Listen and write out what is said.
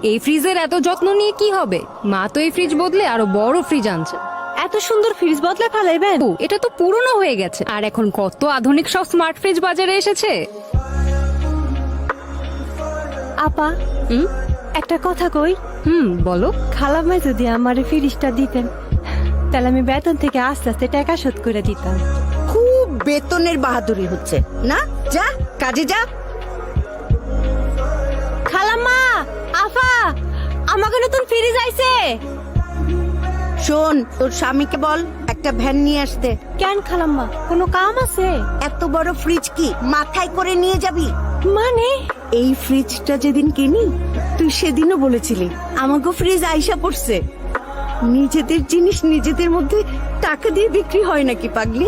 এই ফ্রিজের এত যত্ন নিয়ে কি হবে? মা তো এই ফ্রিজ বদলে আরো বড় ফ্রিজ আনছে। এত সুন্দর ফ্রিজ বদলে ফেলাইবেন? ও, এটা তো পুরনো হয়ে গেছে, আর এখন কত আধুনিক সব স্মার্ট ফ্রিজ বাজারে এসেছে। আপা, একটা কথা কই। বলো। খালাম্মাই যদি আমার ফ্রিজটা দিতেন, তাহলে আমি বেতন থেকে আস্তে আস্তে টাকা শোধ করে দিতাম। খুব বেতনের বাহাদুরি হচ্ছে না, যা কাজে যা। খালাম্মা, আফা, আমাকে নতুন ফ্রিজ আইছে। শোন, তোর স্বামীকে বল একটা ভ্যান নিয়ে আসতে। কেন খালাম্মা, কোনো কাম আছে? এত বড় ফ্রিজ কি মাথায় করে নিয়ে যাবি? মানে? এই ফ্রিজটা যেদিন কিনি তুই সেদিনও বলেছিলি আমাকে ফ্রিজ আইসা পড়ছে। নিজেদের জিনিস নিজেদের মধ্যে টাকা দিয়ে বিক্রি হয় নাকি পাগলি?